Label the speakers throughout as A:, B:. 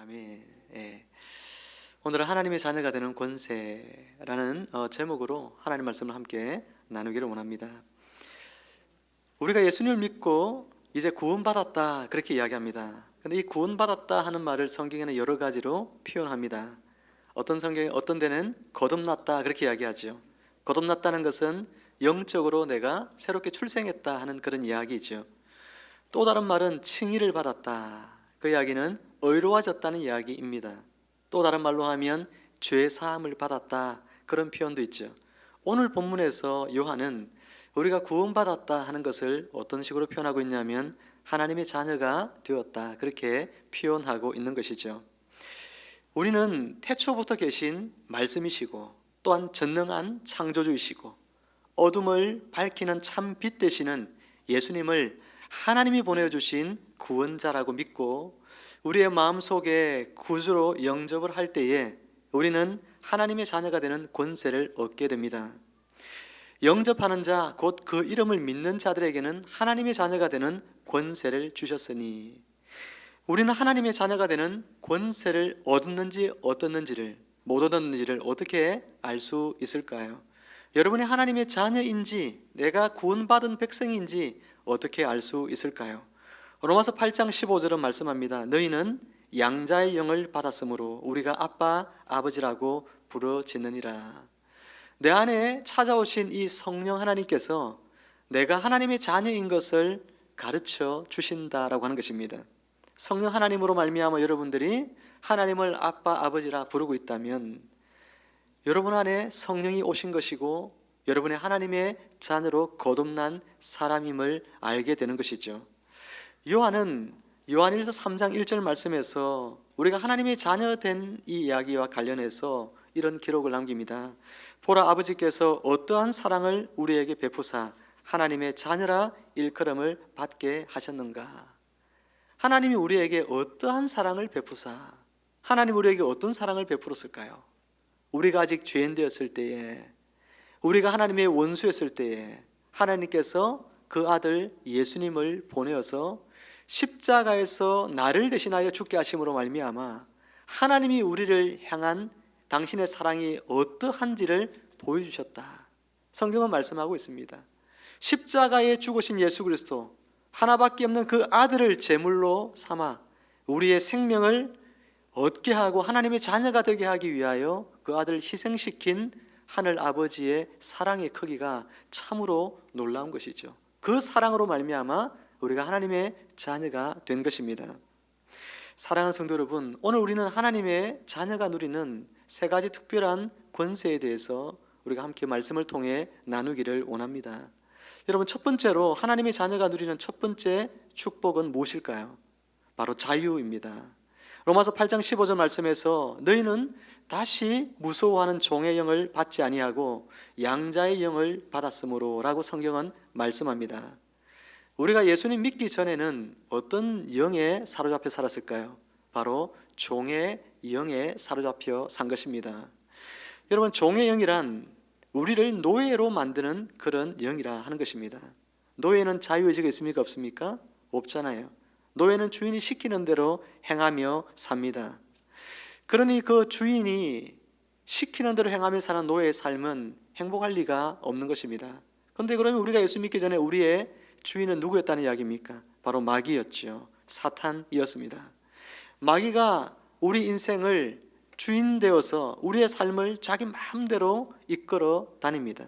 A: 아멘. 예. 오늘은 하나님의 자녀가 되는 권세라는 제목으로 하나님 말씀을 함께 나누기를 원합니다. 우리가 예수님을 믿고 이제 구원받았다 그렇게 이야기합니다. 근데 이 구원받았다 하는 말을 성경에는 여러 가지로 표현합니다. 어떤 데는 거듭났다 그렇게 이야기하죠. 거듭났다는 것은 영적으로 내가 새롭게 출생했다 하는 그런 이야기죠. 또 다른 말은 칭의를 받았다. 그 이야기는 의로워졌다는 이야기입니다. 또 다른 말로 하면 죄 사함을 받았다 그런 표현도 있죠. 오늘 본문에서 요한은 우리가 구원받았다 하는 것을 어떤 식으로 표현하고 있냐면 하나님의 자녀가 되었다 그렇게 표현하고 있는 것이죠. 우리는 태초부터 계신 말씀이시고 또한 전능한 창조주이시고 어둠을 밝히는 참 빛 되시는 예수님을 하나님이 보내주신 구원자라고 믿고 우리의 마음속에 구주로 영접을 할 때에 우리는 하나님의 자녀가 되는 권세를 얻게 됩니다. 영접하는 자, 곧 그 이름을 믿는 자들에게는 하나님의 자녀가 되는 권세를 주셨으니 우리는 하나님의 자녀가 되는 권세를 얻었는지 어떻는지를 못 얻었는지를 어떻게 알 수 있을까요? 여러분이 하나님의 자녀인지 내가 구원받은 백성인지 어떻게 알 수 있을까요? 로마서 8장 15절은 말씀합니다. 너희는 양자의 영을 받았으므로 우리가 아빠, 아버지라고 부르짖느니라. 내 안에 찾아오신 이 성령 하나님께서 내가 하나님의 자녀인 것을 가르쳐 주신다라고 하는 것입니다. 성령 하나님으로 말미암아 여러분들이 하나님을 아빠, 아버지라 부르고 있다면 여러분 안에 성령이 오신 것이고 여러분의 하나님의 자녀로 거듭난 사람임을 알게 되는 것이죠. 요한은 요한일서 3장 1절 말씀에서 우리가 하나님의 자녀된 이 이야기와 관련해서 이런 기록을 남깁니다. 보라, 아버지께서 어떠한 사랑을 우리에게 베푸사 하나님의 자녀라 일컬음을 받게 하셨는가. 하나님이 우리에게 어떠한 사랑을 베푸사, 하나님 우리에게 어떤 사랑을 베풀었을까요? 우리가 아직 죄인 되었을 때에, 우리가 하나님의 원수였을 때에 하나님께서 그 아들 예수님을 보내어서 십자가에서 나를 대신하여 죽게 하심으로 말미암아 하나님이 우리를 향한 당신의 사랑이 어떠한지를 보여주셨다. 성경은 말씀하고 있습니다. 십자가에 죽으신 예수 그리스도 하나밖에 없는 그 아들을 제물로 삼아 우리의 생명을 얻게 하고 하나님의 자녀가 되게 하기 위하여 그 아들을 희생시킨 하늘 아버지의 사랑의 크기가 참으로 놀라운 것이죠. 그 사랑으로 말미암아 우리가 하나님의 자녀가 된 것입니다. 사랑하는 성도 여러분, 오늘 우리는 하나님의 자녀가 누리는 세 가지 특별한 권세에 대해서 우리가 함께 말씀을 통해 나누기를 원합니다. 여러분, 첫 번째로 하나님의 자녀가 누리는 첫 번째 축복은 무엇일까요? 바로 자유입니다. 로마서 8장 15절 말씀에서 너희는 다시 무서워하는 종의 영을 받지 아니하고 양자의 영을 받았으므로 라고 성경은 말씀합니다. 우리가 예수님 믿기 전에는 어떤 영에 사로잡혀 살았을까요? 바로 종의 영에 사로잡혀 산 것입니다. 여러분, 종의 영이란 우리를 노예로 만드는 그런 영이라 하는 것입니다. 노예는 자유의지가 있습니까? 없습니까? 없잖아요. 노예는 주인이 시키는 대로 행하며 삽니다. 그러니 그 주인이 시키는 대로 행하며 사는 노예의 삶은 행복할 리가 없는 것입니다. 그런데 그러면 우리가 예수 믿기 전에 우리의 주인은 누구였다는 이야기입니까? 바로 마귀였죠. 사탄이었습니다. 마귀가 우리 인생을 주인 되어서 우리의 삶을 자기 마음대로 이끌어 다닙니다.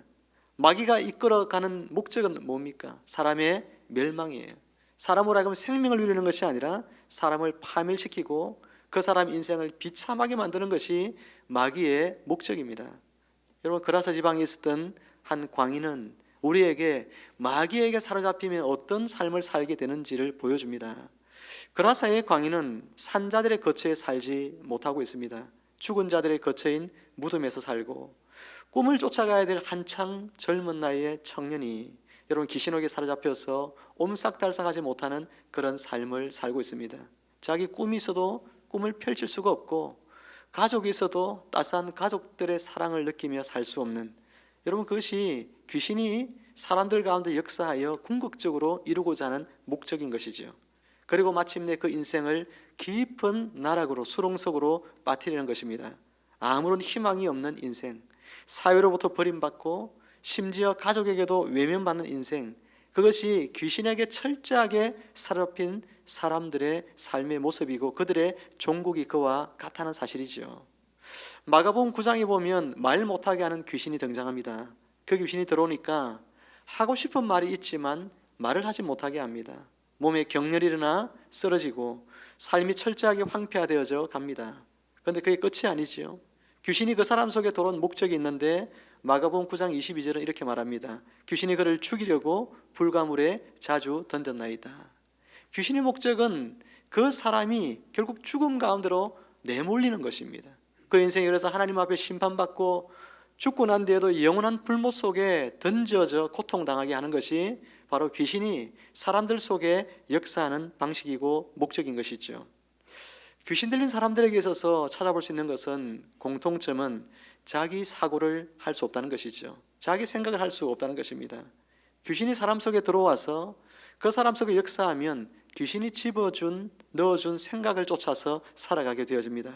A: 마귀가 이끌어가는 목적은 뭡니까? 사람의 멸망이에요. 사람으로 하여금 생명을 누리는 것이 아니라 사람을 파멸시키고 그 사람 인생을 비참하게 만드는 것이 마귀의 목적입니다. 여러분, 그라사 지방에 있었던 한 광인은 우리에게 마귀에게 사로잡히면 어떤 삶을 살게 되는지를 보여줍니다. 그라사의 광인은 산자들의 거처에 살지 못하고 있습니다. 죽은 자들의 거처인 무덤에서 살고 꿈을 쫓아가야 될 한창 젊은 나이의 청년이 여러분 귀신에게 사로잡혀서 옴싹달싹하지 못하는 그런 삶을 살고 있습니다. 자기 꿈이 있어도 꿈을 펼칠 수가 없고 가족이 있어도 따스한 가족들의 사랑을 느끼며 살 수 없는, 여러분 그것이 귀신이 사람들 가운데 역사하여 궁극적으로 이루고자 하는 목적인 것이죠. 그리고 마침내 그 인생을 깊은 나락으로 수렁속으로 빠뜨리는 것입니다. 아무런 희망이 없는 인생, 사회로부터 버림받고 심지어 가족에게도 외면받는 인생, 그것이 귀신에게 철저하게 사로잡힌 사람들의 삶의 모습이고 그들의 종국이 그와 같다는 사실이죠. 마가복음 9장에 보면 말 못하게 하는 귀신이 등장합니다. 그 귀신이 들어오니까 하고 싶은 말이 있지만 말을 하지 못하게 합니다. 몸에 경련이 일어나 쓰러지고 삶이 철저하게 황폐화되어져 갑니다. 그런데 그게 끝이 아니죠. 귀신이 그 사람 속에 들어온 목적이 있는데 마가복음 9장 22절은 이렇게 말합니다. 귀신이 그를 죽이려고 불가물에 자주 던졌나이다. 귀신의 목적은 그 사람이 결국 죽음 가운데로 내몰리는 것입니다. 그 인생이 그래서 하나님 앞에 심판받고 죽고 난 뒤에도 영원한 불못 속에 던져져 고통당하게 하는 것이 바로 귀신이 사람들 속에 역사하는 방식이고 목적인 것이죠. 귀신 들린 사람들에게 있어서 찾아볼 수 있는 것은 공통점은 자기 사고를 할 수 없다는 것이죠. 자기 생각을 할 수 없다는 것입니다. 귀신이 사람 속에 들어와서 그 사람 속에 역사하면 귀신이 넣어준 생각을 쫓아서 살아가게 되어집니다.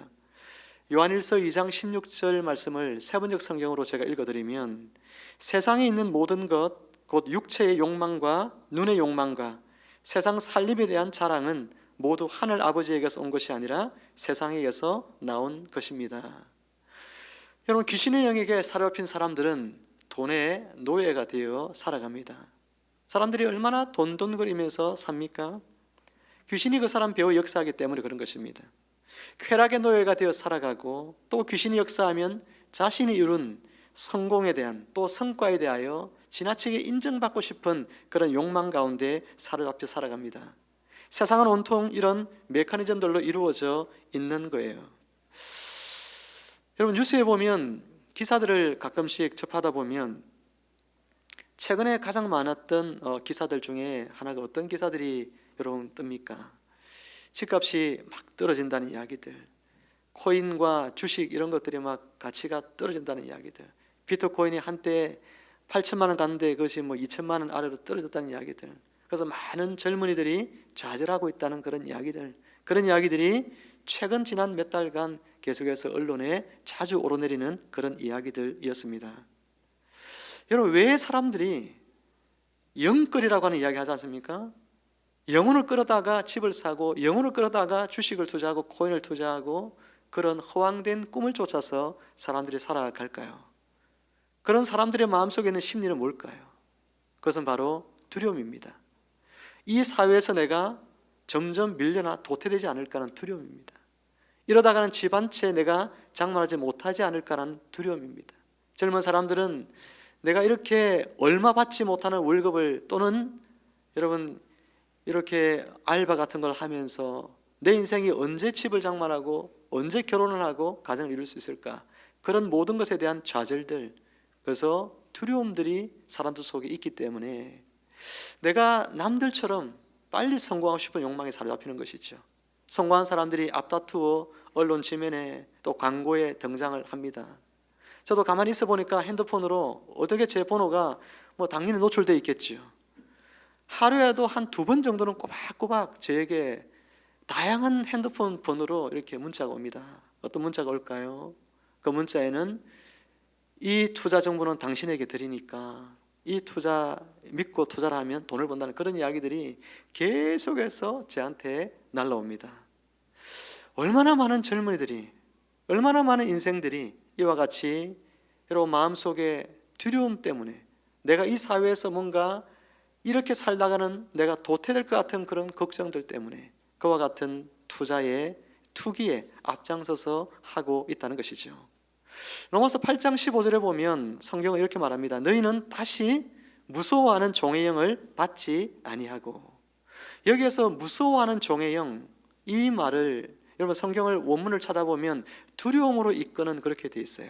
A: 요한일서 2장 16절 말씀을 세번역 성경으로 제가 읽어드리면 세상에 있는 모든 것, 곧 육체의 욕망과 눈의 욕망과 세상 살림에 대한 자랑은 모두 하늘 아버지에게서 온 것이 아니라 세상에게서 나온 것입니다. 여러분, 귀신의 영에게 사로잡힌 사람들은 돈의 노예가 되어 살아갑니다. 사람들이 얼마나 돈돈거리면서 삽니까? 귀신이 그 사람 배우 역사하기 때문에 그런 것입니다. 쾌락의 노예가 되어 살아가고 또 귀신이 역사하면 자신이 이룬 성공에 대한 또 성과에 대하여 지나치게 인정받고 싶은 그런 욕망 가운데 사로잡혀 살아갑니다. 세상은 온통 이런 메커니즘들로 이루어져 있는 거예요. 여러분, 뉴스에 보면 기사들을 가끔씩 접하다 보면 최근에 가장 많았던 기사들 중에 하나가 어떤 기사들이 여러분 뜹니까? 집값이 막 떨어진다는 이야기들, 코인과 주식 이런 것들이 막 가치가 떨어진다는 이야기들, 비트코인이 한때 8천만 원 갔는데 그것이 2천만 원 아래로 떨어졌다는 이야기들, 그래서 많은 젊은이들이 좌절하고 있다는 그런 이야기들이 최근 지난 몇 달간 계속해서 언론에 자주 오르내리는 그런 이야기들이었습니다. 여러분, 왜 사람들이 영끌이라고 하는 이야기 하지 않습니까? 영혼을 끌어다가 집을 사고 영혼을 끌어다가 주식을 투자하고 코인을 투자하고 그런 허황된 꿈을 쫓아서 사람들이 살아갈까요? 그런 사람들의 마음속에 있는 심리는 뭘까요? 그것은 바로 두려움입니다. 이 사회에서 내가 점점 밀려나 도태되지 않을까라는 두려움입니다. 이러다가는 집 한 채 내가 장만하지 못하지 않을까라는 두려움입니다. 젊은 사람들은 내가 이렇게 얼마 받지 못하는 월급을 또는 여러분 이렇게 알바 같은 걸 하면서 내 인생이 언제 집을 장만하고 언제 결혼을 하고 가정을 이룰 수 있을까? 그런 모든 것에 대한 좌절들, 그래서 두려움들이 사람들 속에 있기 때문에 내가 남들처럼 빨리 성공하고 싶은 욕망에 사로잡히는 것이죠. 성공한 사람들이 앞다투어 언론 지면에 또 광고에 등장을 합니다. 저도 가만히 있어 보니까 핸드폰으로 어떻게 제 번호가 당연히 노출되어 있겠죠. 하루에도 한 2번 정도는 꼬박꼬박 저에게 다양한 핸드폰 번호로 이렇게 문자가 옵니다. 어떤 문자가 올까요? 그 문자에는 이 투자 정보는 당신에게 드리니까 이 투자 믿고 투자를 하면 돈을 번다는 그런 이야기들이 계속해서 저한테 날라옵니다. 얼마나 많은 젊은이들이, 얼마나 많은 인생들이 이와 같이 여러분 마음속에 두려움 때문에 내가 이 사회에서 뭔가 이렇게 살다가는 내가 도태될 것 같은 그런 걱정들 때문에 그와 같은 투기에 앞장서서 하고 있다는 것이죠. 로마서 8장 15절에 보면 성경은 이렇게 말합니다. 너희는 다시 무서워하는 종의 영을 받지 아니하고. 여기에서 무서워하는 종의 영, 이 말을 여러분 성경을 원문을 찾아보면 두려움으로 이끄는 그렇게 돼 있어요.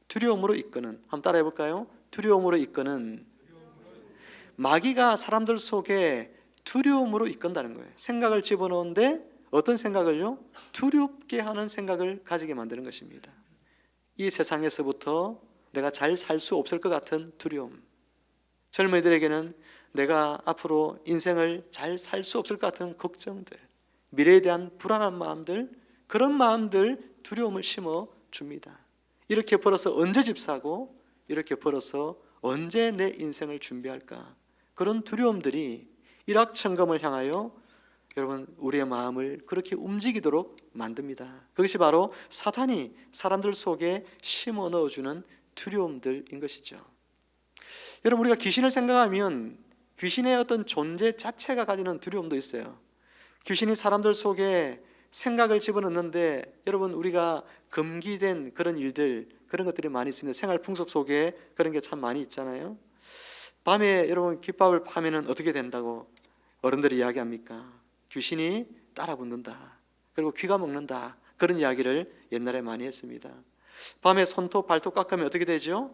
A: 두려움으로 이끄는, 한번 따라해 볼까요? 두려움으로 이끄는. 마귀가 사람들 속에 두려움으로 이끈다는 거예요. 생각을 집어넣는데 어떤 생각을요? 두렵게 하는 생각을 가지게 만드는 것입니다. 이 세상에서부터 내가 잘 살 수 없을 것 같은 두려움. 젊은이들에게는 내가 앞으로 인생을 잘 살 수 없을 것 같은 걱정들, 미래에 대한 불안한 마음들, 그런 마음들, 두려움을 심어 줍니다. 이렇게 벌어서 언제 집 사고, 이렇게 벌어서 언제 내 인생을 준비할까, 그런 두려움들이 일확천금을 향하여 여러분 우리의 마음을 그렇게 움직이도록 만듭니다. 그것이 바로 사탄이 사람들 속에 심어 넣어주는 두려움들인 것이죠. 여러분, 우리가 귀신을 생각하면 귀신의 어떤 존재 자체가 가지는 두려움도 있어요. 귀신이 사람들 속에 생각을 집어넣는데, 여러분 우리가 금기된 그런 일들, 그런 것들이 많이 있습니다. 생활 풍습 속에 그런 게 참 많이 있잖아요. 밤에 여러분 귓밥을 파면은 어떻게 된다고 어른들이 이야기합니까? 귀신이 따라붙는다, 그리고 귀가 먹는다, 그런 이야기를 옛날에 많이 했습니다. 밤에 손톱 발톱 깎으면 어떻게 되죠?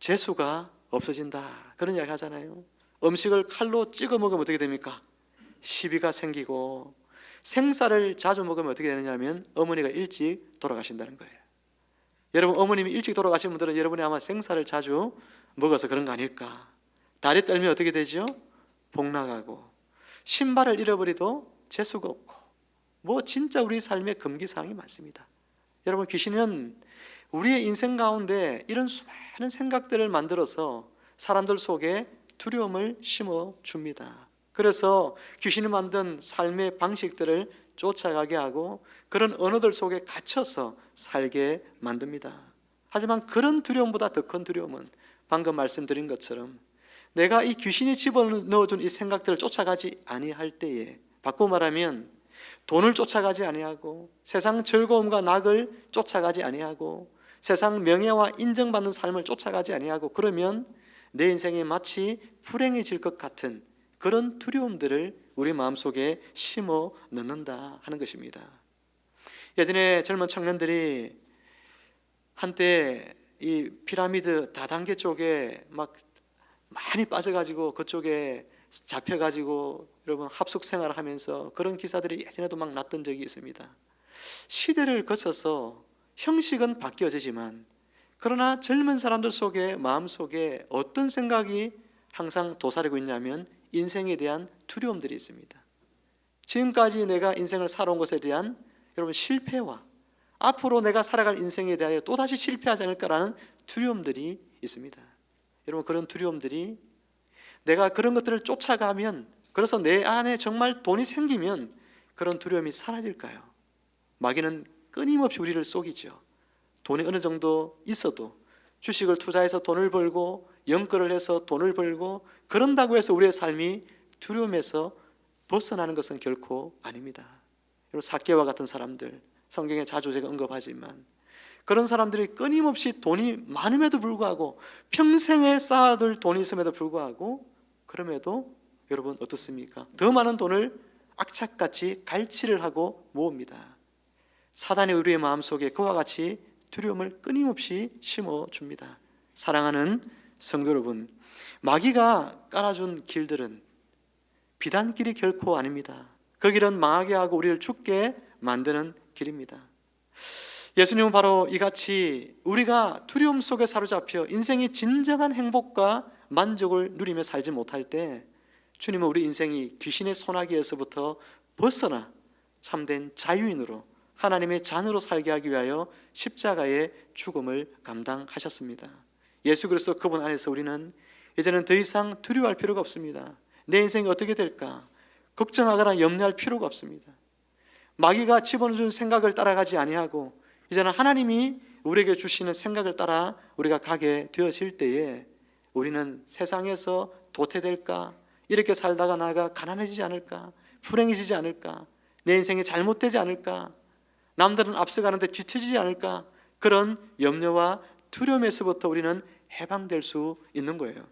A: 재수가 없어진다, 그런 이야기 하잖아요. 음식을 칼로 찍어 먹으면 어떻게 됩니까? 시비가 생기고, 생쌀을 자주 먹으면 어떻게 되느냐 하면 어머니가 일찍 돌아가신다는 거예요. 여러분, 어머님이 일찍 돌아가신 분들은 여러분이 아마 생쌀을 자주 먹어서 그런 거 아닐까. 다리 떨면 어떻게 되죠? 복 나가고, 신발을 잃어버려도 재수가 없고, 뭐 진짜 우리 삶의 금기사항이 많습니다. 여러분, 귀신은 우리의 인생 가운데 이런 수많은 생각들을 만들어서 사람들 속에 두려움을 심어 줍니다. 그래서 귀신이 만든 삶의 방식들을 쫓아가게 하고 그런 언어들 속에 갇혀서 살게 만듭니다. 하지만 그런 두려움보다 더 큰 두려움은 방금 말씀드린 것처럼 내가 이 귀신이 집어넣어준 이 생각들을 쫓아가지 아니할 때에, 바꾸고 말하면 돈을 쫓아가지 아니하고 세상 즐거움과 낙을 쫓아가지 아니하고 세상 명예와 인정받는 삶을 쫓아가지 아니하고, 그러면 내 인생이 마치 불행해질 것 같은 그런 두려움들을 우리 마음속에 심어 넣는다 하는 것입니다. 예전에 젊은 청년들이 한때 이 피라미드 다단계 쪽에 막 많이 빠져가지고 그쪽에 잡혀가지고 여러분 합숙 생활을 하면서 그런 기사들이 예전에도 막 났던 적이 있습니다. 시대를 거쳐서 형식은 바뀌어지지만 그러나 젊은 사람들 속에, 마음 속에 어떤 생각이 항상 도사리고 있냐면 인생에 대한 두려움들이 있습니다. 지금까지 내가 인생을 살아온 것에 대한 여러분 실패와 앞으로 내가 살아갈 인생에 대하여 또다시 실패하지 않을까라는 두려움들이 있습니다. 여러분, 그런 두려움들이 내가 그런 것들을 쫓아가면, 그래서 내 안에 정말 돈이 생기면 그런 두려움이 사라질까요? 마귀는 끊임없이 우리를 속이죠. 돈이 어느 정도 있어도 주식을 투자해서 돈을 벌고 연끌을 해서 돈을 벌고 그런다고 해서 우리의 삶이 두려움에서 벗어나는 것은 결코 아닙니다. 여러분, 삭개와 같은 사람들 성경에 자주 제가 언급하지만 그런 사람들이 끊임없이 돈이 많음에도 불구하고 평생에 쌓아둘 돈이 있음에도 불구하고 그럼에도 여러분 어떻습니까? 더 많은 돈을 악착같이 갈취를 하고 모읍니다. 사단이 우리의 마음속에 그와 같이 두려움을 끊임없이 심어줍니다. 사랑하는 성도 여러분, 마귀가 깔아준 길들은 비단길이 결코 아닙니다. 그 길은 망하게 하고 우리를 죽게 만드는 길입니다. 예수님은 바로 이같이 우리가 두려움 속에 사로잡혀 인생이 진정한 행복과 만족을 누리며 살지 못할 때 주님은 우리 인생이 귀신의 소나기에서부터 벗어나 참된 자유인으로 하나님의 자녀로 살게 하기 위하여 십자가의 죽음을 감당하셨습니다. 예수 그리스도 그분 안에서 우리는 이제는 더 이상 두려워할 필요가 없습니다. 내 인생이 어떻게 될까 걱정하거나 염려할 필요가 없습니다. 마귀가 집어넣어준 생각을 따라가지 아니하고 이제는 하나님이 우리에게 주시는 생각을 따라 우리가 가게 되어질 때에 우리는 세상에서 도태될까, 이렇게 살다가 나가 가난해지지 않을까, 불행해지지 않을까, 내 인생이 잘못되지 않을까, 남들은 앞서가는데 뒤처지지 않을까, 그런 염려와 두려움에서부터 우리는 해방될 수 있는 거예요.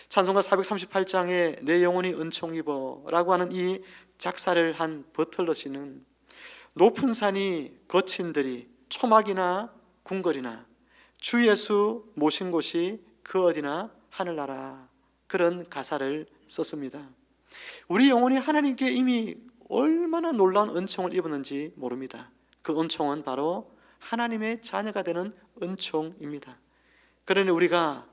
A: 찬송가 438장에 내 영혼이 은총 입어 라고 하는 이 작사를 한 버틀러 씨는 높은 산이 거친 들이 초막이나 궁궐이나 주 예수 모신 곳이 그 어디나 하늘나라, 그런 가사를 썼습니다. 우리 영혼이 하나님께 이미 얼마나 놀라운 은총을 입었는지 모릅니다. 그 은총은 바로 하나님의 자녀가 되는 은총입니다. 그러니 우리가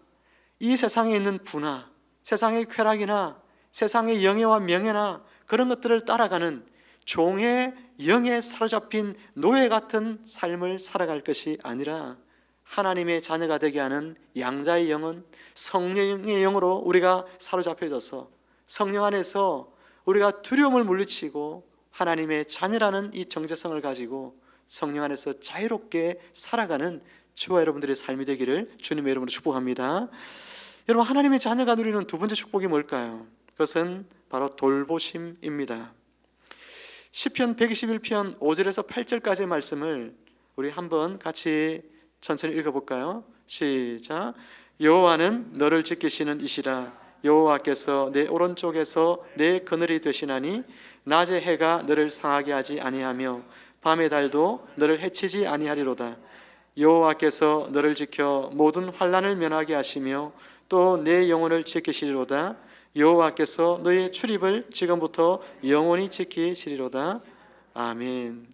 A: 이 세상에 있는 부나 세상의 쾌락이나 세상의 영예와 명예나 그런 것들을 따라가는 종의 영에 사로잡힌 노예 같은 삶을 살아갈 것이 아니라 하나님의 자녀가 되게 하는 양자의 영은 성령의 영으로 우리가 사로잡혀져서 성령 안에서 우리가 두려움을 물리치고 하나님의 자녀라는 이 정체성을 가지고 성령 안에서 자유롭게 살아가는 저와 여러분들의 삶이 되기를 주님의 이름으로 축복합니다. 여러분, 하나님의 자녀가 누리는 두 번째 축복이 뭘까요? 그것은 바로 돌보심입니다. 시편 121편 5절에서 8절까지의 말씀을 우리 한번 같이 천천히 읽어볼까요? 시작. 여호와는 너를 지키시는 이시라. 여호와께서 내 오른쪽에서 내 그늘이 되시나니 낮의 해가 너를 상하게 하지 아니하며 밤의 달도 너를 해치지 아니하리로다. 여호와께서 너를 지켜 모든 환난을 면하게 하시며 또 내 영혼을 지키시리로다. 여호와께서 너의 출입을 지금부터 영원히 지키시리로다. 아멘.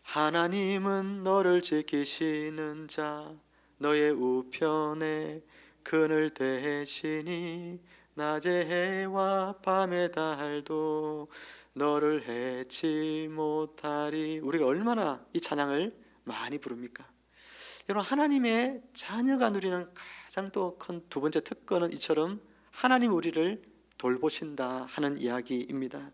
A: 하나님은 너를 지키시는 자, 너의 우편에 그늘 대시니 낮의 해와 밤의 달도 너를 해치 못하리. 우리가 얼마나 이 찬양을 많이 부릅니까? 여러분, 하나님의 자녀가 누리는 가장 또 큰 두 번째 특권은 이처럼 하나님 우리를 돌보신다 하는 이야기입니다.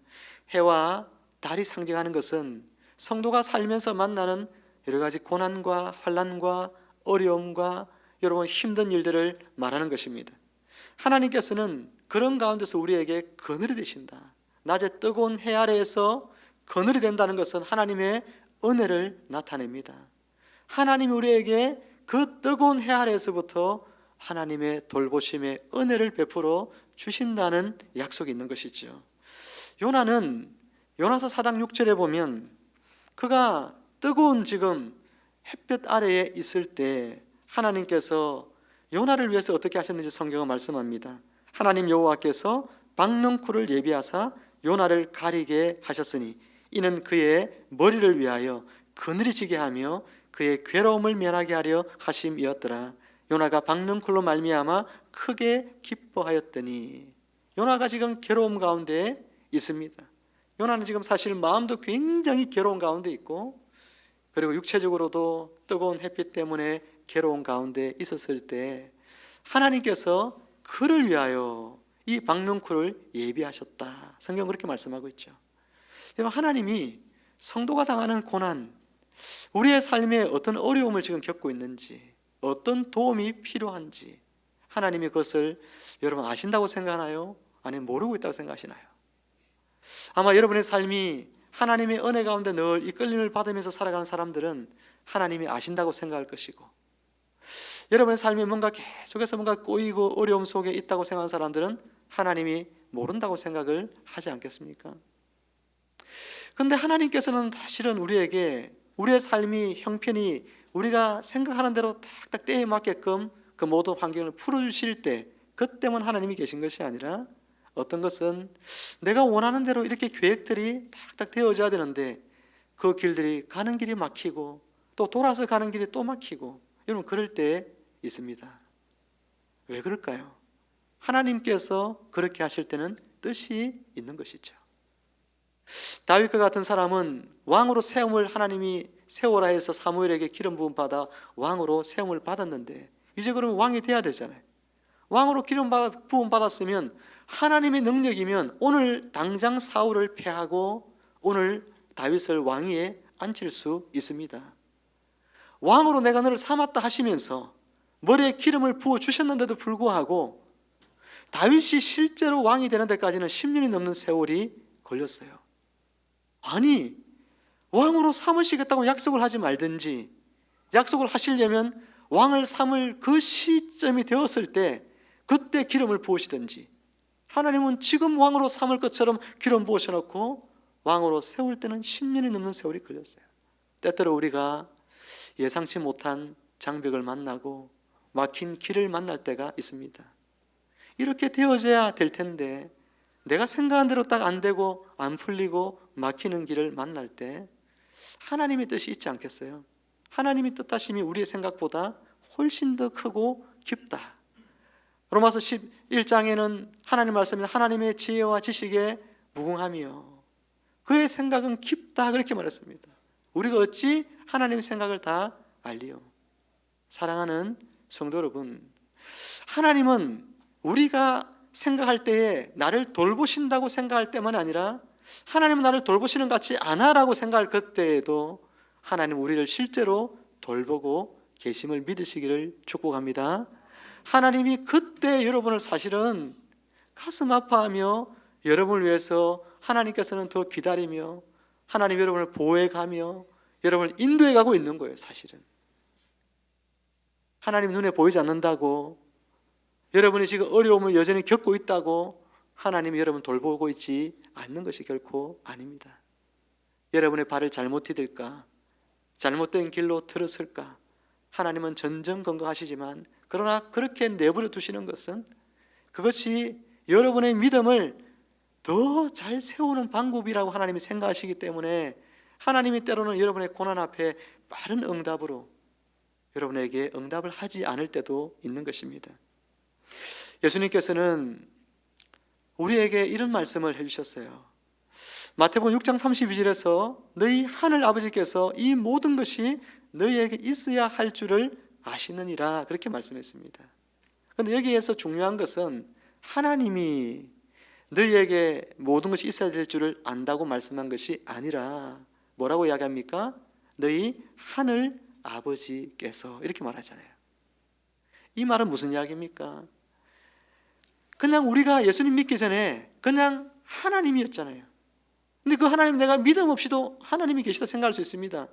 A: 해와 달이 상징하는 것은 성도가 살면서 만나는 여러 가지 고난과 환난과 어려움과 여러분 힘든 일들을 말하는 것입니다. 하나님께서는 그런 가운데서 우리에게 그늘이 되신다. 낮에 뜨거운 해 아래에서 그늘이 된다는 것은 하나님의 은혜를 나타냅니다. 하나님이 우리에게 그 뜨거운 해 아래에서부터 하나님의 돌보심의 은혜를 베풀어 주신다는 약속이 있는 것이죠. 요나는 요나서 4장 6절에 보면 그가 뜨거운 지금 햇볕 아래에 있을 때 하나님께서 요나를 위해서 어떻게 하셨는지 성경은 말씀합니다. 하나님 여호와께서 박넝쿨을 예비하사 요나를 가리게 하셨으니 이는 그의 머리를 위하여 그늘이 지게 하며 그의 괴로움을 면하게 하려 하심이었더라. 요나가 박넝쿨로 말미암아 크게 기뻐하였더니. 요나가 지금 괴로움 가운데 있습니다. 요나는 지금 사실 마음도 굉장히 괴로운 가운데 있고 그리고 육체적으로도 뜨거운 햇빛 때문에 괴로운 가운데 있었을 때 하나님께서 그를 위하여 이 박넝쿨을 예비하셨다. 성경은 그렇게 말씀하고 있죠. 여러분, 하나님이 성도가 당하는 고난, 우리의 삶에 어떤 어려움을 지금 겪고 있는지, 어떤 도움이 필요한지 하나님이 그것을 여러분 아신다고 생각하나요? 아니면 모르고 있다고 생각하시나요? 아마 여러분의 삶이 하나님의 은혜 가운데 늘 이끌림을 받으면서 살아가는 사람들은 하나님이 아신다고 생각할 것이고, 여러분의 삶이 뭔가 계속해서 뭔가 꼬이고 어려움 속에 있다고 생각하는 사람들은 하나님이 모른다고 생각을 하지 않겠습니까? 그런데 하나님께서는 사실은 우리에게 우리의 삶이 형편이 우리가 생각하는 대로 탁탁 때에 맞게끔 그 모든 환경을 풀어주실 때 그때만 하나님이 계신 것이 아니라 어떤 것은 내가 원하는 대로 이렇게 계획들이 탁탁 되어져야 되는데 그 길들이 가는 길이 막히고 또 돌아서 가는 길이 또 막히고 여러분 그럴 때 있습니다. 왜 그럴까요? 하나님께서 그렇게 하실 때는 뜻이 있는 것이죠. 다윗과 같은 사람은 왕으로 세움을 하나님이 세워라 해서 사무엘에게 기름 부음 받아 왕으로 세움을 받았는데 이제 그러면 왕이 돼야 되잖아요. 왕으로 기름 부음 받았으면 하나님의 능력이면 오늘 당장 사울을 패하고 오늘 다윗을 왕위에 앉힐 수 있습니다. 왕으로 내가 너를 삼았다 하시면서 머리에 기름을 부어 주셨는데도 불구하고 다윗이 실제로 왕이 되는 데까지는 10년이 넘는 세월이 걸렸어요. 아니, 왕으로 삼으시겠다고 약속을 하지 말든지 약속을 하시려면 왕을 삼을 그 시점이 되었을 때 그때 기름을 부으시든지, 하나님은 지금 왕으로 삼을 것처럼 기름 부으셔놓고 왕으로 세울 때는 10년이 넘는 세월이 걸렸어요. 때때로 우리가 예상치 못한 장벽을 만나고 막힌 길을 만날 때가 있습니다. 이렇게 되어져야 될 텐데 내가 생각한 대로 딱 안 되고 안 풀리고 막히는 길을 만날 때 하나님의 뜻이 있지 않겠어요? 하나님의 뜻하심이 우리의 생각보다 훨씬 더 크고 깊다. 로마서 11장에는 하나님 말씀에 하나님의 지혜와 지식에 무궁하며 그의 생각은 깊다 그렇게 말했습니다. 우리가 어찌 하나님의 생각을 다 알리요. 사랑하는 성도 여러분, 하나님은 우리가 생각할 때에 나를 돌보신다고 생각할 때만 아니라 하나님은 나를 돌보시는 것 같지 않아라고 생각할 그때에도 하나님 우리를 실제로 돌보고 계심을 믿으시기를 축복합니다. 하나님이 그때 여러분을 사실은 가슴 아파하며 여러분을 위해서 하나님께서는 더 기다리며 하나님 여러분을 보호해가며 여러분을 인도해가고 있는 거예요. 사실은 하나님 눈에 보이지 않는다고, 여러분이 지금 어려움을 여전히 겪고 있다고 하나님이 여러분 돌보고 있지 않는 것이 결코 아닙니다. 여러분의 발을 잘못 디딜까, 잘못된 길로 들었을까, 하나님은 전전건강하시지만 그러나 그렇게 내버려 두시는 것은 그것이 여러분의 믿음을 더 잘 세우는 방법이라고 하나님이 생각하시기 때문에 하나님이 때로는 여러분의 고난 앞에 빠른 응답으로 여러분에게 응답을 하지 않을 때도 있는 것입니다. 예수님께서는 우리에게 이런 말씀을 해주셨어요. 마태복음 6장 32절에서 너희 하늘 아버지께서 이 모든 것이 너희에게 있어야 할 줄을 아시느니라 그렇게 말씀했습니다. 그런데 여기에서 중요한 것은 하나님이 너희에게 모든 것이 있어야 될 줄을 안다고 말씀한 것이 아니라 뭐라고 이야기합니까? 너희 하늘 아버지께서 이렇게 말하잖아요. 이 말은 무슨 이야기입니까? 그냥 우리가 예수님 믿기 전에 그냥 하나님이었잖아요. 근데 그 하나님 내가 믿음 없이도 하나님이 계시다 생각할 수 있습니다.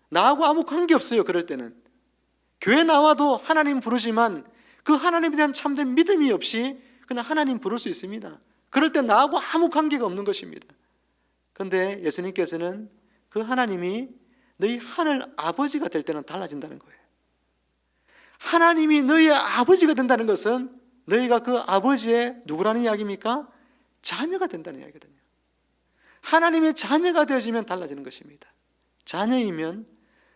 A: 나하고 아무 관계 없어요. 그럴 때는 교회 나와도 하나님 부르지만 그 하나님에 대한 참된 믿음이 없이 그냥 하나님 부를 수 있습니다. 그럴 때 나하고 아무 관계가 없는 것입니다. 그런데 예수님께서는 그 하나님이 너희 하늘 아버지가 될 때는 달라진다는 거예요. 하나님이 너희의 아버지가 된다는 것은 너희가 그 아버지의 누구라는 이야기입니까? 자녀가 된다는 이야기거든요. 하나님의 자녀가 되어지면 달라지는 것입니다. 자녀이면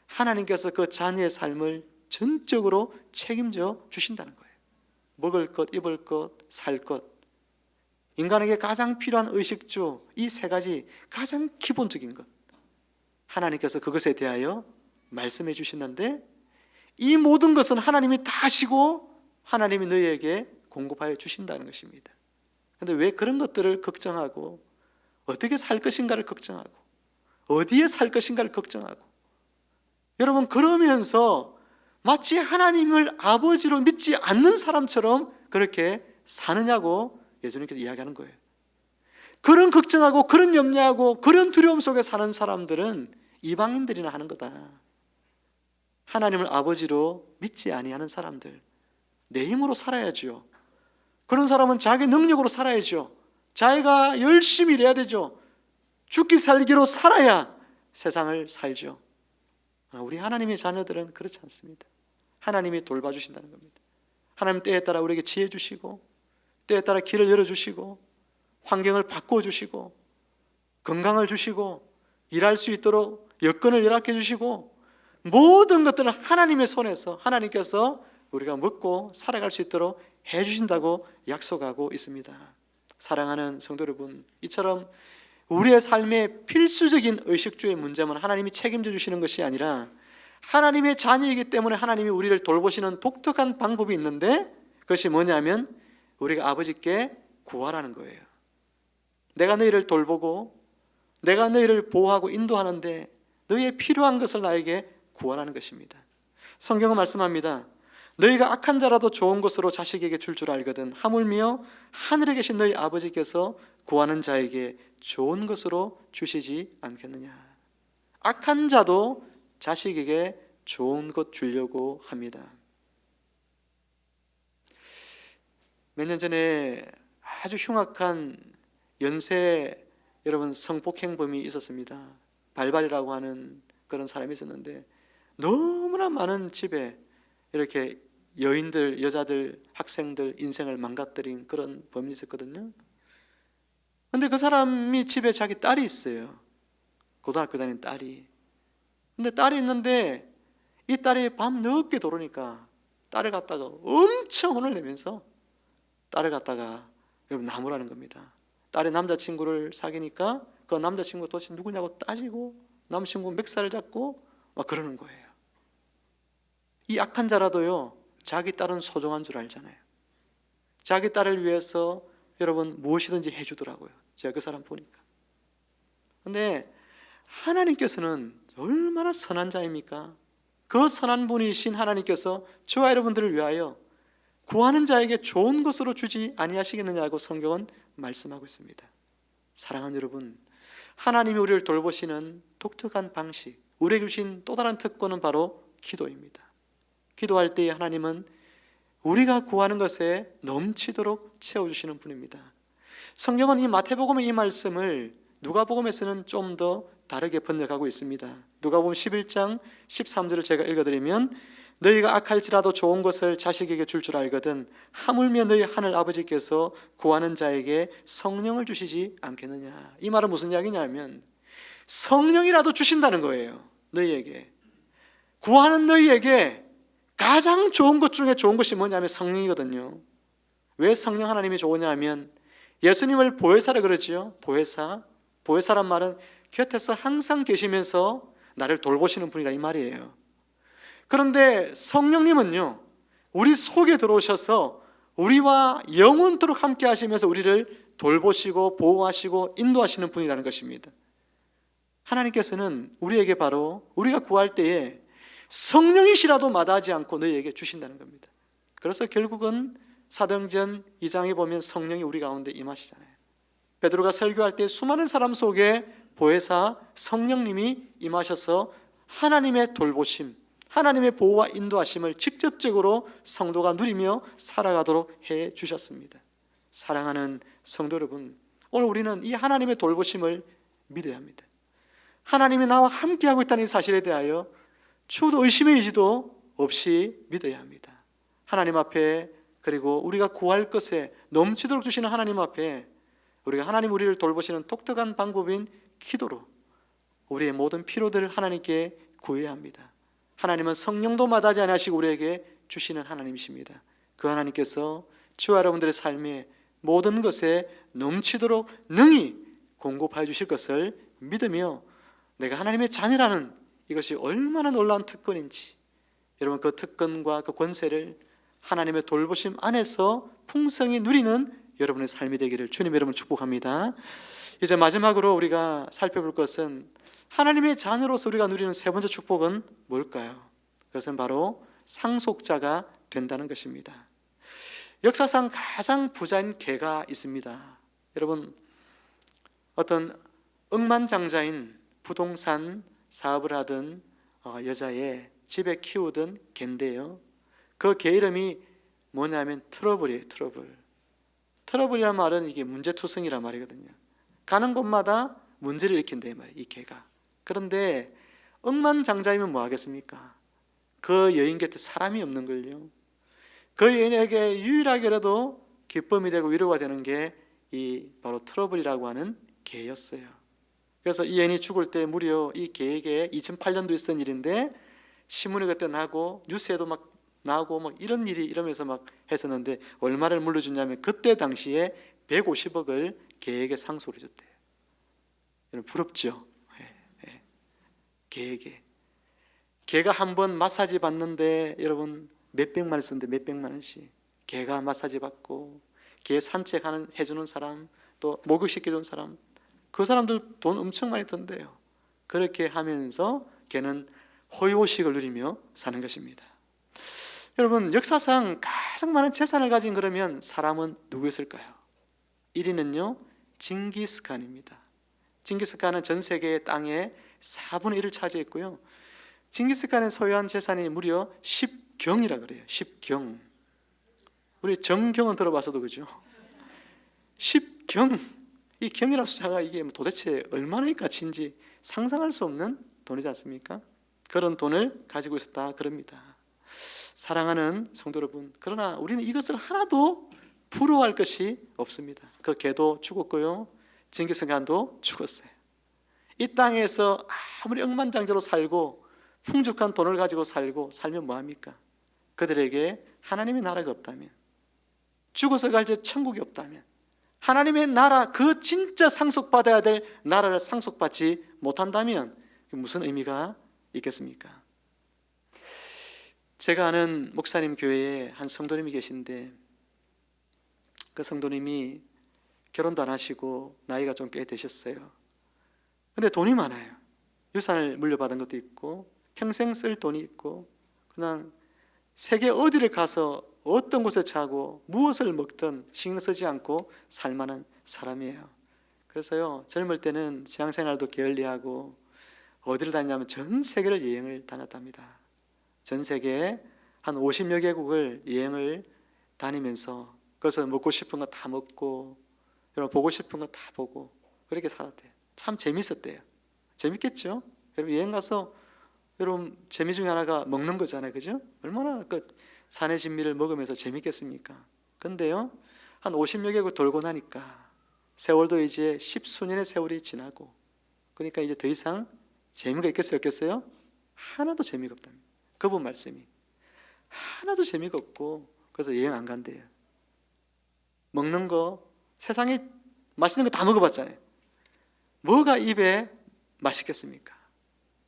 A: 하나님께서 그 자녀의 삶을 전적으로 책임져 주신다는 거예요. 먹을 것, 입을 것, 살 것, 인간에게 가장 필요한 의식주, 이 세 가지 가장 기본적인 것, 하나님께서 그것에 대하여 말씀해 주시는데 이 모든 것은 하나님이 다 하시고 하나님이 너희에게 공급하여 주신다는 것입니다. 그런데 왜 그런 것들을 걱정하고 어떻게 살 것인가를 걱정하고 어디에 살 것인가를 걱정하고 여러분 그러면서 마치 하나님을 아버지로 믿지 않는 사람처럼 그렇게 사느냐고 예수님께서 이야기하는 거예요. 그런 걱정하고 그런 염려하고 그런 두려움 속에 사는 사람들은 이방인들이나 하는 거다. 하나님을 아버지로 믿지 아니하는 사람들, 내 힘으로 살아야죠. 그런 사람은 자기 능력으로 살아야죠. 자기가 열심히 일해야 되죠. 죽기 살기로 살아야 세상을 살죠. 우리 하나님의 자녀들은 그렇지 않습니다. 하나님이 돌봐주신다는 겁니다. 하나님 때에 따라 우리에게 지혜 주시고 때에 따라 길을 열어주시고 환경을 바꿔주시고 건강을 주시고 일할 수 있도록 여건을 열악해 주시고 모든 것들은 하나님의 손에서 하나님께서 우리가 먹고 살아갈 수 있도록 해주신다고 약속하고 있습니다. 사랑하는 성도 여러분, 이처럼 우리의 삶의 필수적인 의식주의 문제만 하나님이 책임져 주시는 것이 아니라 하나님의 자녀이기 때문에 하나님이 우리를 돌보시는 독특한 방법이 있는데 그것이 뭐냐면 우리가 아버지께 구하라는 거예요. 내가 너희를 돌보고 내가 너희를 보호하고 인도하는데 너희의 필요한 것을 나에게 구하라는 것입니다. 성경은 말씀합니다. 너희가 악한 자라도 좋은 것으로 자식에게 줄 줄 알거든 하물며 하늘에 계신 너희 아버지께서 구하는 자에게 좋은 것으로 주시지 않겠느냐. 악한 자도 자식에게 좋은 것 주려고 합니다. 몇 년 전에 아주 흉악한 연쇄 여러분 성폭행범이 있었습니다. 발발이라고 하는 그런 사람이 있었는데 너무나 많은 집에 이렇게 여인들, 여자들, 학생들 인생을 망가뜨린 그런 범인이 있었거든요. 근데 그 사람이 집에 자기 딸이 있어요. 고등학교 다니는 딸이. 근데 딸이 있는데 이 딸이 밤 늦게 들어오니까 딸을 갖다가 엄청 혼을 내면서 딸을 갖다가 여러분 나무라는 겁니다. 딸의 남자친구를 사귀니까 그 남자친구가 도대체 누구냐고 따지고 남자친구 멱살을 잡고 막 그러는 거예요. 이 악한 자라도요, 자기 딸은 소중한 줄 알잖아요. 자기 딸을 위해서 여러분 무엇이든지 해주더라고요. 제가 그 사람 보니까. 근데 하나님께서는 얼마나 선한 자입니까? 그 선한 분이신 하나님께서 저와 여러분들을 위하여 구하는 자에게 좋은 것으로 주지 아니하시겠느냐고 성경은 말씀하고 있습니다. 사랑하는 여러분, 하나님이 우리를 돌보시는 독특한 방식, 우리에게 주신 또 다른 특권은 바로 기도입니다. 기도할 때 하나님은 우리가 구하는 것에 넘치도록 채워주시는 분입니다. 성경은 이 마태복음의 이 말씀을 누가복음에서는 좀 더 다르게 번역하고 있습니다. 누가복음 11장 13절을 제가 읽어드리면, 너희가 악할지라도 좋은 것을 자식에게 줄 줄 알거든 하물며 너희 하늘 아버지께서 구하는 자에게 성령을 주시지 않겠느냐. 이 말은 무슨 이야기냐면 성령이라도 주신다는 거예요. 너희에게, 구하는 너희에게 가장 좋은 것 중에 좋은 것이 뭐냐면 성령이거든요. 왜 성령 하나님이 좋으냐 하면 예수님을 보혜사라 그러지요. 보혜사란 말은 곁에서 항상 계시면서 나를 돌보시는 분이다 이 말이에요. 그런데 성령님은요, 우리 속에 들어오셔서 우리와 영원토록 함께 하시면서 우리를 돌보시고 보호하시고 인도하시는 분이라는 것입니다. 하나님께서는 우리에게 바로 우리가 구할 때에 성령이시라도 마다하지 않고 너희에게 주신다는 겁니다. 그래서 결국은 사도행전 2장에 보면 성령이 우리 가운데 임하시잖아요. 베드로가 설교할 때 수많은 사람 속에 보혜사 성령님이 임하셔서 하나님의 돌보심, 하나님의 보호와 인도하심을 직접적으로 성도가 누리며 살아가도록 해 주셨습니다. 사랑하는 성도 여러분, 오늘 우리는 이 하나님의 돌보심을 믿어야 합니다. 하나님이 나와 함께하고 있다는 이 사실에 대하여 추도 의심의 여지도 없이 믿어야 합니다. 하나님 앞에, 그리고 우리가 구할 것에 넘치도록 주시는 하나님 앞에 우리가 하나님 우리를 돌보시는 독특한 방법인 기도로 우리의 모든 필요들을 하나님께 구해야 합니다. 하나님은 성령도 마다하지 않으시고 우리에게 주시는 하나님이십니다. 그 하나님께서 저와 여러분들의 삶에 모든 것에 넘치도록 능히 공급하여 주실 것을 믿으며 내가 하나님의 자녀라는 이것이 얼마나 놀라운 특권인지, 여러분 그 특권과 그 권세를 하나님의 돌보심 안에서 풍성히 누리는 여러분의 삶이 되기를 주님 여러분 축복합니다. 이제 마지막으로 우리가 살펴볼 것은 하나님의 자녀로서 우리가 누리는 세 번째 축복은 뭘까요? 그것은 바로 상속자가 된다는 것입니다. 역사상 가장 부자인 개가 있습니다. 여러분, 어떤 억만장자인 부동산 사업을 하던 여자의 집에 키우던 개인데요, 그 개 이름이 뭐냐면 트러블이에요. 트러블이란 말은 이게 문제투성이란 말이거든요. 가는 곳마다 문제를 일으킨다 이 말이에요, 이 개가. 그런데 억만장자이면 뭐 하겠습니까? 그 여인 곁에 사람이 없는 걸요. 그 여인에게 유일하게라도 기쁨이 되고 위로가 되는 게 이 바로 트러블이라고 하는 개였어요. 그래서 이 여인이 죽을 때 무려 이 개에게 2008년도 있었던 일인데 신문에 그때 나고 뉴스에도 막 나고 막 이런 일이 이러면서 막 했었는데 얼마를 물려주냐면 그때 당시에 150억을 개에게 상속을 해줬대요. 여러분 부럽죠? 개에게. 개가 한 번 마사지 받는데 여러분 몇백만 원 쓰는데 몇백만 원씩 개가 마사지 받고 개 산책하는 해주는 사람, 또 목욕시켜주는 사람, 그 사람들 돈 엄청 많이 든대요. 그렇게 하면서 개는 호의호식을 누리며 사는 것입니다. 여러분 역사상 가장 많은 재산을 가진 그러면 사람은 누구였을까요? 1위는요 징기스칸입니다. 징기스칸은 전 세계의 땅의 4분의 1을 차지했고요, 징기스칸의 소유한 재산이 무려 10경이라 그래요. 10경. 우리 정경은 들어봐서도 그죠? 10경. 이 경이라는 숫자가 이게 도대체 얼마나 가치인지 상상할 수 없는 돈이지 않습니까? 그런 돈을 가지고 있었다 그럽니다. 사랑하는 성도 여러분, 그러나 우리는 이것을 하나도 부러워할 것이 없습니다. 그 개도 죽었고요, 징기스칸도 죽었어요. 이 땅에서 아무리 억만장자로 살고 풍족한 돈을 가지고 살면 뭐합니까? 그들에게 하나님의 나라가 없다면, 죽어서 갈 저 천국이 없다면, 하나님의 나라, 그 진짜 상속받아야 될 나라를 상속받지 못한다면 무슨 의미가 있겠습니까? 제가 아는 목사님 교회에 한 성도님이 계신데, 그 성도님이 결혼도 안 하시고 나이가 좀 꽤 되셨어요. 근데 돈이 많아요. 유산을 물려받은 것도 있고 평생 쓸 돈이 있고, 그냥 세계 어디를 가서 어떤 곳에 자고 무엇을 먹든 신경 쓰지 않고 살만한 사람이에요. 그래서요, 젊을 때는 신앙생활도 게을리하고 어디를 다니냐면 전 세계를 여행을 다녔답니다. 전 세계 한 50여 개국을 여행을 다니면서 그래서 먹고 싶은 거 다 먹고, 여러분 보고 싶은 거 다 보고 그렇게 살았대요. 참 재밌었대요. 재밌겠죠? 여러분 여행 가서 여러분 재미 중에 하나가 먹는 거잖아요, 그죠? 얼마나 그 산의 진미를 먹으면서 재밌겠습니까? 근데요, 한 50여 개국 돌고 나니까 세월도 이제 10수년의 세월이 지나고, 그러니까 이제 더 이상 재미가 있겠어요, 없겠어요? 하나도 재미가 없답니다. 그분 말씀이 하나도 재미가 없고, 그래서 여행 안 간대요. 먹는 거, 세상에 맛있는 거 다 먹어봤잖아요. 뭐가 입에 맛있겠습니까?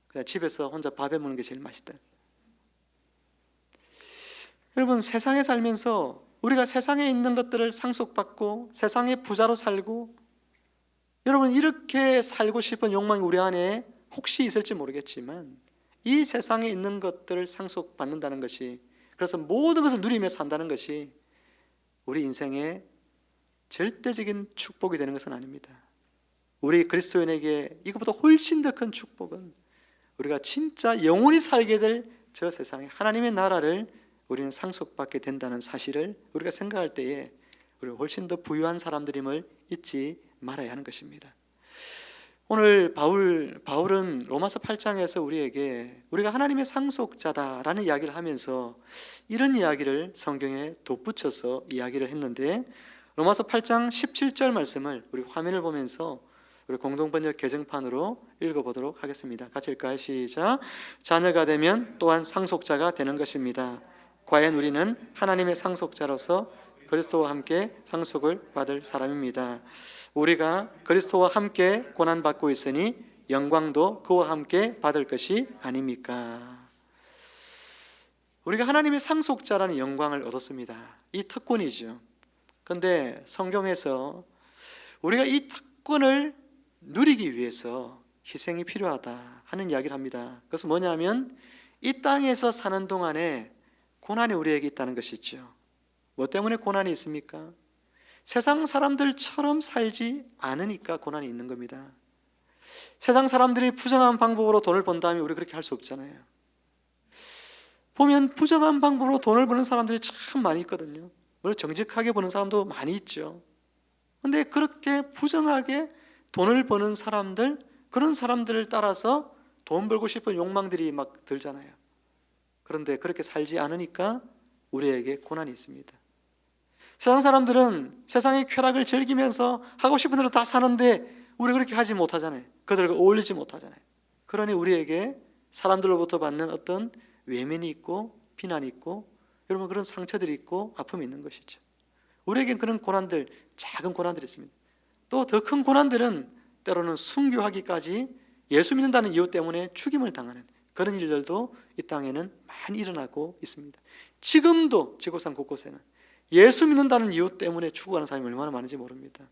A: 그냥 집에서 혼자 밥해 먹는 게 제일 맛있다. 여러분, 세상에 살면서 우리가 세상에 있는 것들을 상속받고 세상의 부자로 살고, 여러분 이렇게 살고 싶은 욕망이 우리 안에 혹시 있을지 모르겠지만, 이 세상에 있는 것들을 상속받는다는 것이, 그래서 모든 것을 누리며 산다는 것이 우리 인생의 절대적인 축복이 되는 것은 아닙니다. 우리 그리스도인에게 이것보다 훨씬 더 큰 축복은 우리가 진짜 영원히 살게 될 저 세상에 하나님의 나라를 우리는 상속받게 된다는 사실을 우리가 생각할 때에 우리가 훨씬 더 부유한 사람들임을 잊지 말아야 하는 것입니다. 오늘 바울은 로마서 8장에서 우리에게 우리가 하나님의 상속자다라는 이야기를 하면서 이런 이야기를 성경에 덧붙여서 이야기를 했는데, 로마서 8장 17절 말씀을 우리 화면을 보면서 우리 공동번역 개정판으로 읽어보도록 하겠습니다. 같이 읽을까요? 시작. 자녀가 되면 또한 상속자가 되는 것입니다. 과연 우리는 하나님의 상속자로서 그리스도와 함께 상속을 받을 사람입니다. 우리가 그리스도와 함께 고난받고 있으니 영광도 그와 함께 받을 것이 아닙니까? 우리가 하나님의 상속자라는 영광을 얻었습니다. 이 특권이죠. 그런데 성경에서 우리가 이 특권을 누리기 위해서 희생이 필요하다 하는 이야기를 합니다. 그것은 뭐냐면 이 땅에서 사는 동안에 고난이 우리에게 있다는 것이죠. 뭐 때문에 고난이 있습니까? 세상 사람들처럼 살지 않으니까 고난이 있는 겁니다. 세상 사람들이 부정한 방법으로 돈을 번다면 우리 그렇게 할 수 없잖아요. 보면 부정한 방법으로 돈을 버는 사람들이 참 많이 있거든요. 물론 정직하게 버는 사람도 많이 있죠. 그런데 그렇게 부정하게 돈을 버는 사람들, 그런 사람들을 따라서 돈 벌고 싶은 욕망들이 막 들잖아요. 그런데 그렇게 살지 않으니까 우리에게 고난이 있습니다. 세상 사람들은 세상의 쾌락을 즐기면서 하고 싶은 대로 다 사는데 우리 그렇게 하지 못하잖아요. 그들과 어울리지 못하잖아요. 그러니 우리에게 사람들로부터 받는 어떤 외면이 있고 비난이 있고, 여러분 그런 상처들이 있고 아픔이 있는 것이죠. 우리에겐 그런 고난들, 작은 고난들이 있습니다. 또 더 큰 고난들은 때로는 순교하기까지 예수 믿는다는 이유 때문에 죽임을 당하는 그런 일들도 이 땅에는 많이 일어나고 있습니다. 지금도 지구상 곳곳에는 예수 믿는다는 이유 때문에 죽어가는 사람이 얼마나 많은지 모릅니다.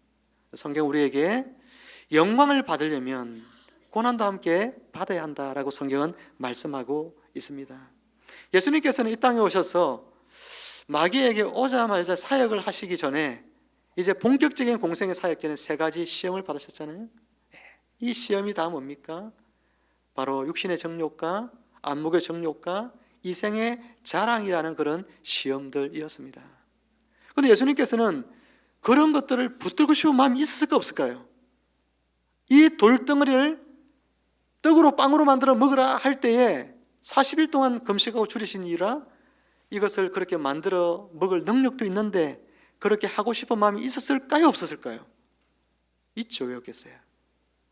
A: 성경 우리에게 영광을 받으려면 고난도 함께 받아야 한다라고 성경은 말씀하고 있습니다. 예수님께서는 이 땅에 오셔서 마귀에게 오자마자 사역을 하시기 전에, 이제 본격적인 공생의 사역 전에 세 가지 시험을 받으셨잖아요. 이 시험이 다 뭡니까? 바로 육신의 정욕과 안목의 정욕과 이생의 자랑이라는 그런 시험들이었습니다. 그런데 예수님께서는 그런 것들을 붙들고 싶은 마음이 있을까 없을까요? 이 돌덩어리를 떡으로 빵으로 만들어 먹으라 할 때에 40일 동안 금식하고 줄이시니라 이것을 그렇게 만들어 먹을 능력도 있는데 그렇게 하고 싶은 마음이 있었을까요? 없었을까요? 있죠. 왜 없겠어요?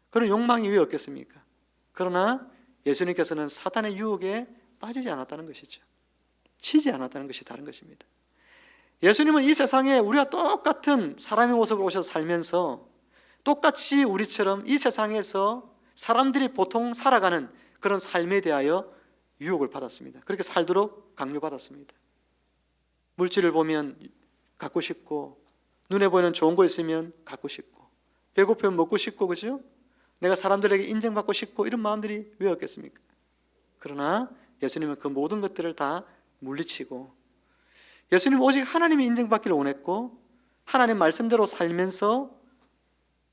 A: 그런 욕망이 왜 없겠습니까? 그러나 예수님께서는 사탄의 유혹에 빠지지 않았다는 것이죠. 치지 않았다는 것이 다른 것입니다. 예수님은 이 세상에 우리가 똑같은 사람의 모습으로 오셔서 살면서 똑같이 우리처럼 이 세상에서 사람들이 보통 살아가는 그런 삶에 대하여 유혹을 받았습니다. 그렇게 살도록 강요받았습니다. 물질을 보면 갖고 싶고, 눈에 보이는 좋은 거 있으면 갖고 싶고, 배고프면 먹고 싶고, 그죠? 내가 사람들에게 인정받고 싶고, 이런 마음들이 왜 없겠습니까? 그러나 예수님은 그 모든 것들을 다 물리치고, 예수님은 오직 하나님이 인정받기를 원했고, 하나님 말씀대로 살면서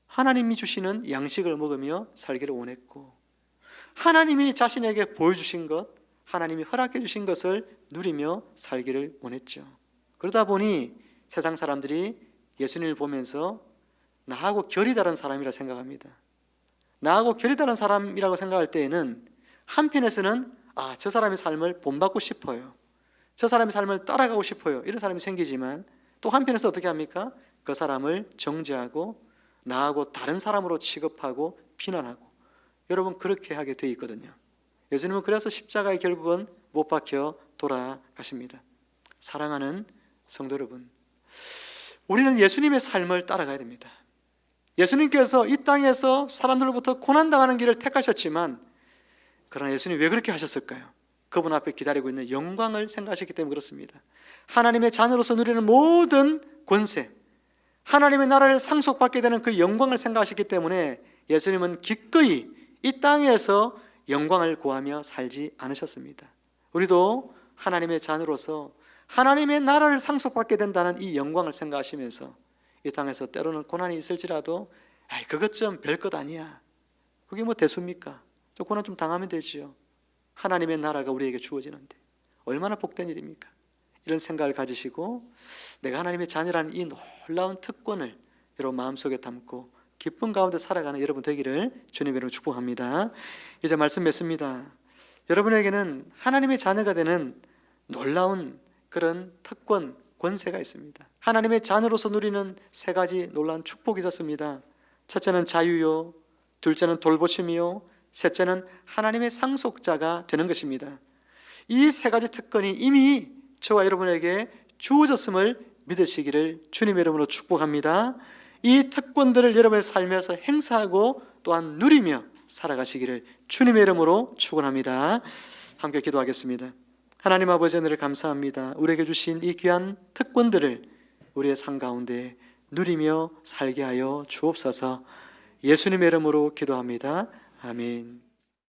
A: 하나님이 주시는 양식을 먹으며 살기를 원했고, 하나님이 자신에게 보여주신 것, 하나님이 허락해 주신 것을 누리며 살기를 원했죠. 그러다 보니 세상 사람들이 예수님을 보면서 나하고 결이 다른 사람이라 생각합니다. 나하고 결이 다른 사람이라고 생각할 때에는 한편에서는 저 사람의 삶을 본받고 싶어요, 저 사람의 삶을 따라가고 싶어요, 이런 사람이 생기지만, 또 한편에서 어떻게 합니까? 그 사람을 정죄하고 나하고 다른 사람으로 취급하고 비난하고, 여러분 그렇게 하게 돼 있거든요. 예수님은 그래서 십자가에 결국은 못 박혀 돌아가십니다. 사랑하는 성도 여러분, 우리는 예수님의 삶을 따라가야 됩니다. 예수님께서 이 땅에서 사람들로부터 고난당하는 길을 택하셨지만, 그러나 예수님 왜 그렇게 하셨을까요? 그분 앞에 기다리고 있는 영광을 생각하셨기 때문에 그렇습니다. 하나님의 자녀로서 누리는 모든 권세, 하나님의 나라를 상속받게 되는 그 영광을 생각하셨기 때문에 예수님은 기꺼이 이 땅에서 영광을 구하며 살지 않으셨습니다. 우리도 하나님의 자녀로서 하나님의 나라를 상속받게 된다는 이 영광을 생각하시면서 이 땅에서 때로는 고난이 있을지라도 그것 좀 별것 아니야, 그게 뭐 대수입니까? 저 고난 좀 당하면 되지요. 하나님의 나라가 우리에게 주어지는데 얼마나 복된 일입니까? 이런 생각을 가지시고 내가 하나님의 자녀라는 이 놀라운 특권을 여러분 마음속에 담고 기쁨 가운데 살아가는 여러분 되기를 주님 이름으로 축복합니다. 이제 말씀 맺습니다. 여러분에게는 하나님의 자녀가 되는 놀라운 그런 특권, 권세가 있습니다. 하나님의 자녀로서 누리는 세 가지 놀라운 축복이 있었습니다. 첫째는 자유요, 둘째는 돌보심이요, 셋째는 하나님의 상속자가 되는 것입니다. 이 세 가지 특권이 이미 저와 여러분에게 주어졌음을 믿으시기를 주님의 이름으로 축복합니다. 이 특권들을 여러분의 삶에서 행사하고 또한 누리며 살아가시기를 주님의 이름으로 축원합니다. 함께 기도하겠습니다. 하나님 아버지, 은혜를 감사합니다. 우리에게 주신 이 귀한 특권들을 우리의 삶 가운데 누리며 살게 하여 주옵소서. 예수님의 이름으로 기도합니다. 아멘.